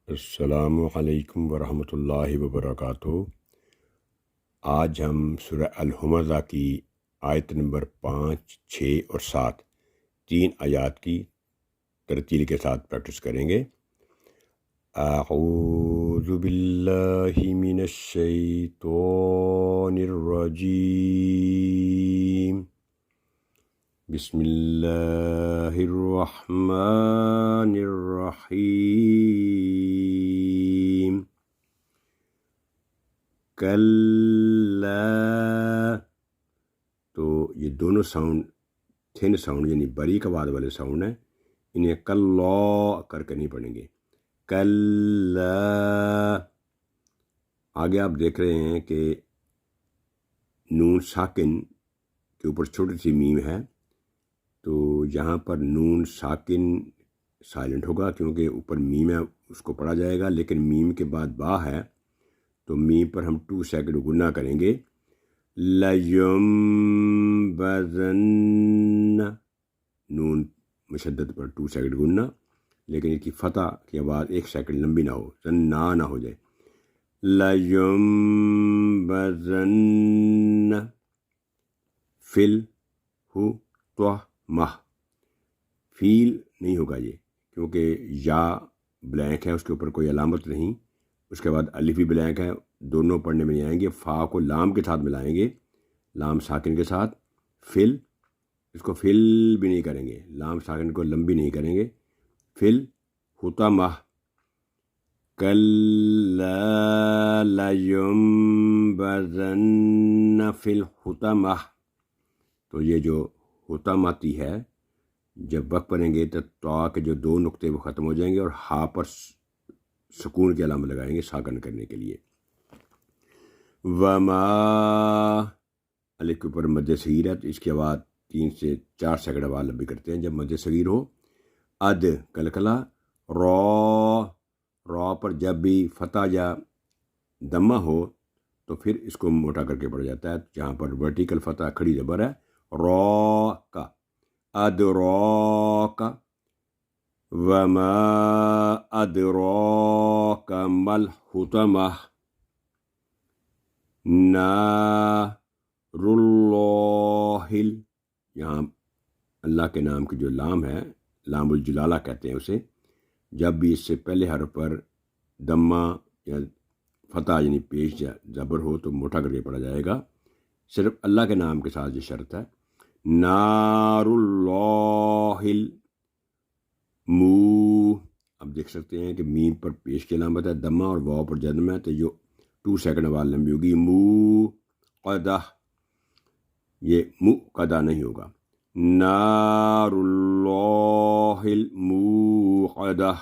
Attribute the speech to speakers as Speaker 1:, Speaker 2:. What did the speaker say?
Speaker 1: السلام علیکم ورحمۃ اللہ وبرکاتہ۔ آج ہم سورہ الحمزہ کی آیت نمبر 5، 6 اور 7 تین آیات کی ترتیل کے ساتھ پریکٹس کریں گے۔ اعوذ باللہ من الشیطان الرجیم، بسم اللہ الرحمن الرحیم۔ کلا، تو یہ دونوں ساؤنڈ تھن ساؤنڈ یعنی باریک آواز والے ساؤنڈ ہیں، انہیں کلا کر کے نہیں پڑھیں گے۔ کلا، آگے آپ دیکھ رہے ہیں کہ نون ساکن کے اوپر چھوٹی سی میم ہے، تو یہاں پر نون ساکن سائلنٹ ہوگا کیونکہ اوپر میم ہے، اس کو پڑھا جائے گا، لیکن میم کے بعد با ہے تو میم پر ہم 2 سیکنڈ گنا کریں گے۔ لَيُنبَذَنَّ، نون مشدد پر 2 سیکنڈ گنا، لیکن اس کی فتح کی آواز 1 سیکنڈ لمبی نہ ہو، زنّا نہ ہو جائے۔ لَيُنبَذَنَّ فِل ہو تو ماہ، فیل نہیں ہوگا یہ، کیونکہ یا بلینک ہے، اس کے اوپر کوئی علامت نہیں، اس کے بعد الف بھی بلینک ہے، دونوں پڑھنے میں نہیں آئیں گے۔ فا کو لام کے ساتھ ملائیں گے، لام ساکن کے ساتھ۔ فل، اس کو فل بھی نہیں کریں گے، لام ساکن کو لمبی نہیں کریں گے۔ فل ہوتا ماہ، کلا لَيُنبَذَنَّ فِي الْحُطَمَةِ، تو یہ جو حطمتی ہے، جب وقت پڑھیں گے تو تا کے جو 2 نقطے وہ ختم ہو جائیں گے اور ہا پر سکون کی علامت لگائیں گے ساکن کرنے کے لیے۔ وما، الف کے اوپر مد صغیر ہے تو اس کی آواز 3 سے 4 سیکنڈ آواز لمبی کرتے ہیں جب مد صغیر ہو۔ اد، کلکلا۔ را پر جب بھی فتح یا دمہ ہو تو پھر اس کو موٹا کر کے پڑھا جاتا ہے، جہاں پر ورٹیکل فتح کھڑی زبر ہے، را کا۔ ادراک، وما ادراک ما الحطمہ، نار اللہ، یہاں اللہ کے نام کی جو لام ہے، لام الجلالہ کہتے ہیں اسے، جب بھی اس سے پہلے حرف پر دمہ یا فتح یعنی پیش یا زبر ہو تو موٹا کر کے پڑھا جائے گا، صرف اللہ کے نام کے ساتھ یہ شرط ہے۔ نار اللہ مو، اب دیکھ سکتے ہیں کہ میم پر پیش کی علامت ہے دمہ اور واو پر جزم ہے، تو جو 2 سیکنڈ آواز لمبی ہوگی۔ مو قدہ، یہ مو قدہ نہیں ہوگا۔ نار اللہ الموقدہ،